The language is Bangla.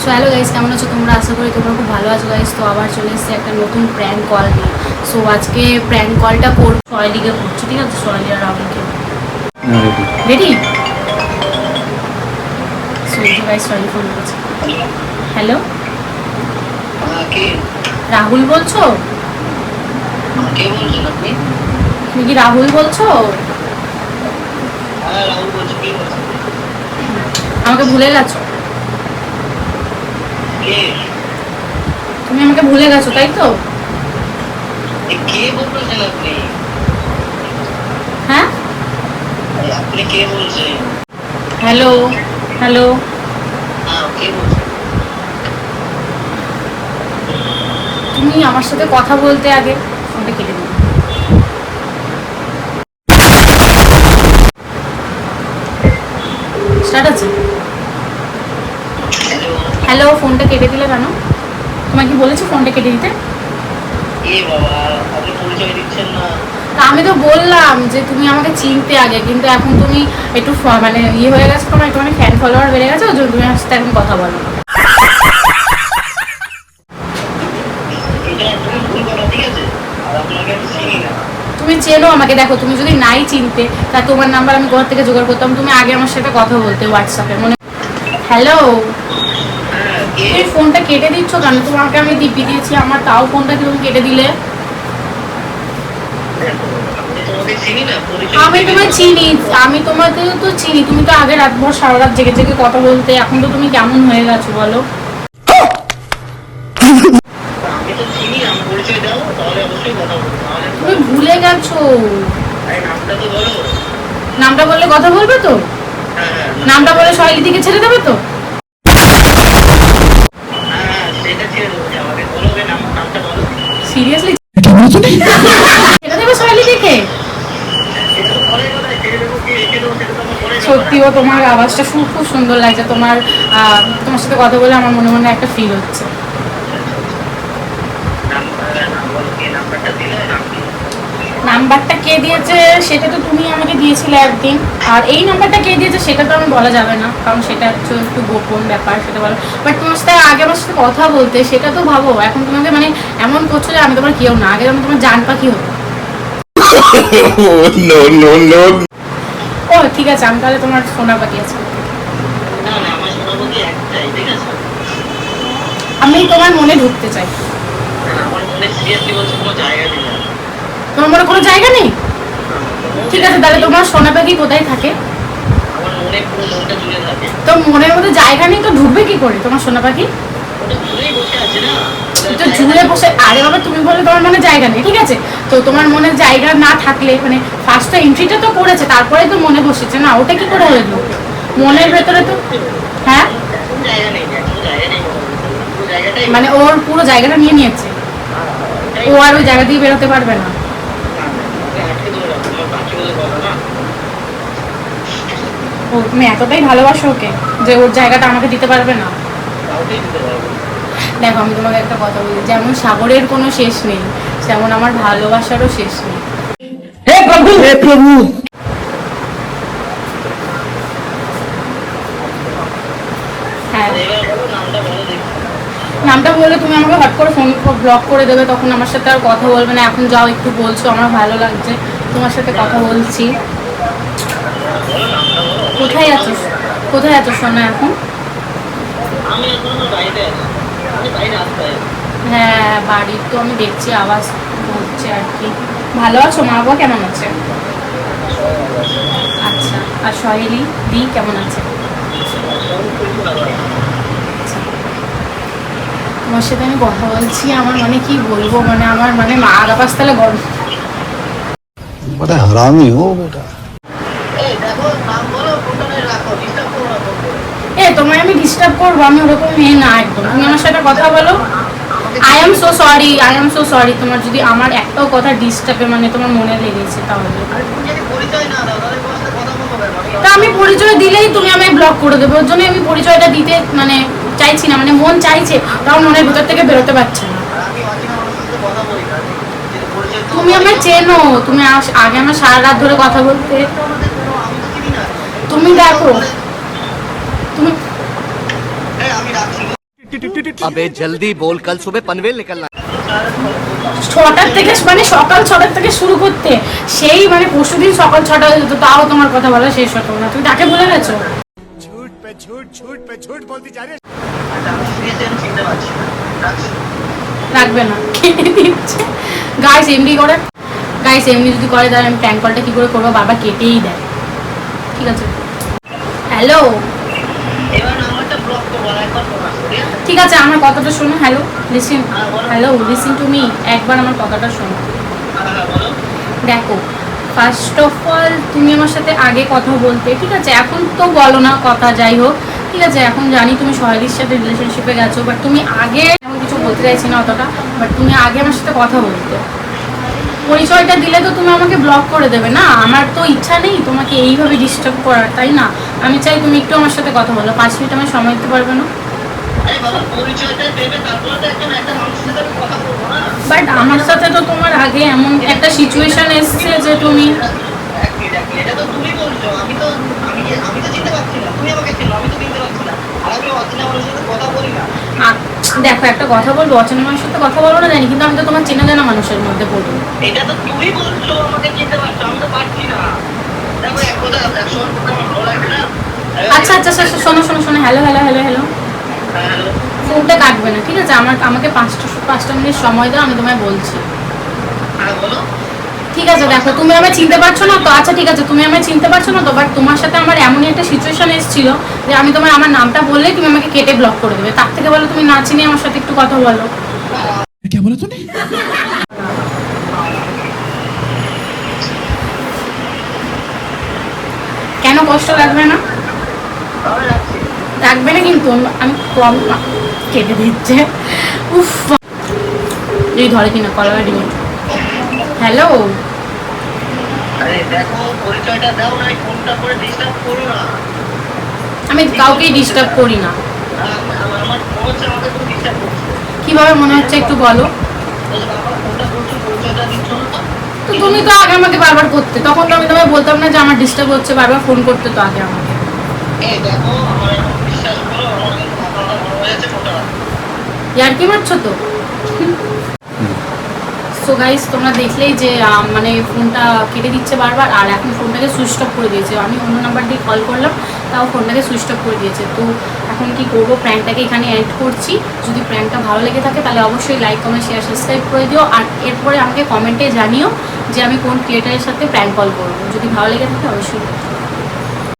সো হ্যালো গাইস, কেমন আছো তোমরা? আশা করি তোমরা খুব ভালো আছো গাইস। তো আবার চলে এসেছি একটা নতুন প্র্যাঙ্ক কল নিয়ে। সো আজকে প্র্যাঙ্ক কলটা করবো সয়েলিকে করছি, ঠিক আছে? সয়েলি আর রাহুলকে। রেডি? সো গাইস, সয়েলি ফোন করেছে। হ্যালো, রাহুল বলছো? তুমি কি রাহুল বলছো? আমাকে ভুলে গেছো? তুমি আমাকে ভুলে গেছো তাই তো? হ্যাঁ, হ্যালো হ্যালো, তুমি আমার সাথে কথা বলতে আগে ফোনটা কেটে দিও। স্টার্ট আছে? হ্যালো, ফোনটা কেটে দিলে কেন? তোমায় কি বলেছি ফোনটা কেটে দিতে? তা আমি তো বললাম যে তুমি আমাকে চিনতে আগে, কিন্তু এখন তুমি একটু মানে ইয়ে হয়ে গেছে, তোমার একটু মানে ফ্যান ফলোয়ার বেড়ে গেছে, ওই জন্য তুমি আমার সাথে এখন কথা বলো। তুমি চেনো আমাকে, দেখো তুমি যদি নাই চিনতে তা তোমার নাম্বার আমি কোথা থেকে জোগাড় করতাম? তুমি আগে আমার সাথে কথা বলতে হোয়াটসঅ্যাপে, মনে। হ্যালো, তুমি ফোনটা কেটে দিচ্ছ কেন? তোমাকে আমি দিব্যি দিয়েছি আমার, তাও ফোনটা তুমি কেটে দিলে। আমি তোমায় চিনি, আমি তোমাকে তো চিনি, তুমি তো আগে রাতভর সারা রাত জেগে জেগে কথা বলতে, এখন তো তুমি কেমন হয়ে গেছো বলো? তুমি ভুলে গেছো। নামটা বললে কথা বলবে তো? নামটা বলে সয়েলি দিকে ছেড়ে দেবে তো? সিরিয়াসলি ছেড়ে দেবে সয়েলি দিকে? সত্যিও তোমার আওয়াজটা খুব সুন্দর লাগছে, তোমার তোমার সাথে কথা বলে আমার মনে মনে একটা ফিল হচ্ছে। নাম্বারটা কে দিয়েছে সেটা তো তুমি আমাকে দিয়েছিলে একদিন, আর এই নাম্বারটা কে দিয়েছে সেটা তো আমি বলা যাবে না, কারণ সেটা হচ্ছে একটু গোপন ব্যাপার, সেটা বলো। বাট তোমার সাথে আগে আমার সাথে কথা বলতে, সেটা তো ভাবো। এখন তোমাকে মানে এমন করছো যে আমি তোমার কেউ না, আগে আমি তোমার জান পাখি হতো। ও ঠিক আছে, আমি তাহলে তোমার সোনা পাখি আছে। আমি তোমার মনে ঢুকতে চাই। তোমার মনে কোনো জায়গা নেই? ঠিক আছে, তাহলে তোমার সোনা পাখি কোথায় থাকে? তো মনের মধ্যে জায়গা নেই তো ঢুকবে কি করে তোমার সোনা পাখি? তো ঝুলে বসে, আরে বাবা তুমি বলে তোমার মনে জায়গা নেই, ঠিক আছে? তো তোমার মনে জায়গা না থাকলে মানে ফার্স্ট তো এন্ট্রিটা তো করেছে, তারপরে তো মনে বসেছে না, ওটা কি করে হলো? মনের ভেতরে তো, হ্যাঁ মানে ওর পুরো জায়গাটা নিয়ে নিয়েছে, ও আর ওই জায়গা দিয়ে বেরোতে পারবে না। ও তুমি এতটাই ভালোবাসো ওকে যে ওর জায়গাটা আমাকে দিতে পারবে না? দেখো আমি তোমাকে একটা কথা বলি, যেমন সাগরের কোনো শেষ নেই, তেমন আমার ভালোবাসারও শেষ নেই। হে প্রভু, হে প্রভু। হ্যাঁ, নামটা বললে তুমি আমাকে হট করে ফোন ব্লক করে দেবে, তখন আমার সাথে আর কথা বলবে না। এখন যাও, একটু বলছো আমার ভালো লাগছে, তোমার সাথে কথা বলছি। কোথায় আছো? কোথায় আছো সোনা এখন? হ্যাঁ বাড়ির তো আমি দেখছি, আওয়াজ হচ্ছে আর কি। ভালো আছো? মা বাবা কেমন আছে? আচ্ছা, আর সহেলি দি কেমন আছে? তোমার সাথে আমি কথা বলছি, আমার মানে কি বলবো, মানে আমার মানে মা আগাপাশ তাহলে গরম। बड़ा हरामी हो बेटा। তোমায় আমি ডিস্টার্ব করবো? আমি ওরকম মেয়ে না একদম, তুমি আমার সাথে কথা বলো। I am so sorry, I am so sorry. তোমার যদি আমার একটাও কথা ডিস্টার্বে মানে তোমার মনে লেগেছে, তাহলে তা আমি পরিচয় দিলেই তুমি আমায় ব্লক করে দেবে, ওর জন্য আমি পরিচয়টা দিতে মানে চাইছি না, মানে মন চাইছে তাও মনের ভিতর থেকে বেরোতে পারছে না। তুমি আমায় চেনো, তুমি আগে আমার সারা রাত ধরে কথা বলতে। তুমি দেখো, তুমি अबे जल्दी बोल, कल सुबह पनवेल निकलना। 6টার থেকে মানে সকাল 6টার থেকে শুরু করতে সেই মানে পরশুদিন সকাল 6টা হয়ে যেত, তাও তোমার কথা বলা শেষ হতো না। তুমি তাকে বলে গেছো? झूठ पे झूठ, झूठ पे झूठ बोलती जा रही है। রাখবে না, কেটে দিচ্ছে। গাইস এমনি করে, গাইস এমনি যদি করে তাহলে আমি প্র্যাঙ্ক কলটা কি করে করবো, বাবা কেটেই দেয়। ঠিক আছে, হ্যালো, ঠিক আছে আমার কথাটা শোনো। Hello listen, hello listen to me, একবার আমার কথাটা শোনো। দেখো, ফার্স্ট অফ অল তুমি আমার সাথে আগে কথা বলতে, ঠিক আছে, এখন তো বলো না কথা, যাই হোক ঠিক আছে। এখন জানি তুমি সহেলির সাথে রিলেশনশিপে গেছো, বাট তুমি আগে, আমি কিছু বলতে চাইছি না অতটা, বাট তুমি আগে আমার সাথে কথা বলতে। পরিচয়টা দিলে তো তুমি আমাকে ব্লক করে দেবে না, আমার তো ইচ্ছা নেই তোমাকে এইভাবে ডিস্টার্ব করার, তাই না? আমি চাই তুমি একটু আমার সাথে কথা বলো, 5 মিনিট আমার সময় দিতে পারবে না? বাট আমার সাথে তো তোমার আগে এমন একটা সিচুয়েশন এসছে যে তুমি, দেখো একটা কথা বলবো, অচেনা মানুষের সাথে কথা বলো না জানি, কিন্তু আমি তো তোমার চেনা জানা মানুষের মধ্যে পড়বো। এটা তো তুমি বলছো আমাকে চিনতে পারছো, আমি তো পারছি না। দেখো এক কথা, একশো আমার ভালো লাগে না। আচ্ছা আচ্ছা আচ্ছা, শোনো শোনো শোনো, hello hello hello hello, hello, ফোনটা কাটবে না, ঠিক আছে? আমাকে 5টা মিনিট সময় দাও, আমি তোমায় বলছি। হ্যাঁ বলো। ঠিক আছে, দেখো তুমি আমায় চিনতে পারছো না তো, আচ্ছা ঠিক আছে তুমি আমায় চিনতে পারছো না তো, বাট তোমার সাথে আমার এমনই একটা সিচুয়েশন এসেছিল যে আমি তোমার আমার নামটা বললেই তুমি আমাকে কেটে ব্লক করে দেবে। তার থেকে বলো তুমি না চিনে আমার সাথে একটু কথা বলো। क्या बोला तूने? কেন কষ্ট লাগবে না? তাহলে রাখছি। লাগবে না কিন্তু, আমি কম কেটে দিচ্ছে। উফ, এই ধরে কিনা কলার ডিমেট। হ্যালো, আরে দেখো পরিচয়টা দাও, নাই ফোনটা করে ডিস্টার্ব করো না। আমি কাউকেই ডিস্টার্ব করি না। আমার ফোন হচ্ছে, আমাকে তুমি ডিস্টার্ব করছো। কিভাবে মনে হচ্ছে একটু বলো? বলছো বাবা ফোনটা করছো, পরিচয়টা দিচ্ছ না তো। তো তুমি তো আগে আমাকে বারবার করতে, তখন তো আমি তোমায় বলতাম না যে আমার ডিস্টার্ব হচ্ছে, বারবার ফোন করতে তো আগে আমাকে। এই দেখো আমার এখন বিশ্বাস করো, আমার কিন্তু মাথাটা বড় হয়ে যাচ্ছে, ফোনটা রাখো। ইয়ার কি মারছো তো? সো গাইস তোমরা দেখলেই যে মানে ফোনটা কেটে দিচ্ছে বারবার, আর এখন ফোনটাকে সুইচ অফ করে দিয়েছে। আমি অন্য নাম্বার দিয়ে কল করলাম, তাও ফোনটাকে সুইচ অফ করে দিয়েছে। তো এখন কি করবো, প্র্যাঙ্কটাকে এখানে এন্ড করছি। যদি প্র্যাঙ্কটা ভালো লেগে থাকে তাহলে অবশ্যই লাইক কমেন্ট শেয়ার সাবস্ক্রাইব করে দিও, আর এরপরে আমাকে কমেন্টে জানিও যে আমি কোন ক্রিয়েটারের সাথে প্র্যাঙ্ক কল করবো। যদি ভালো লেগে থাকে অবশ্যই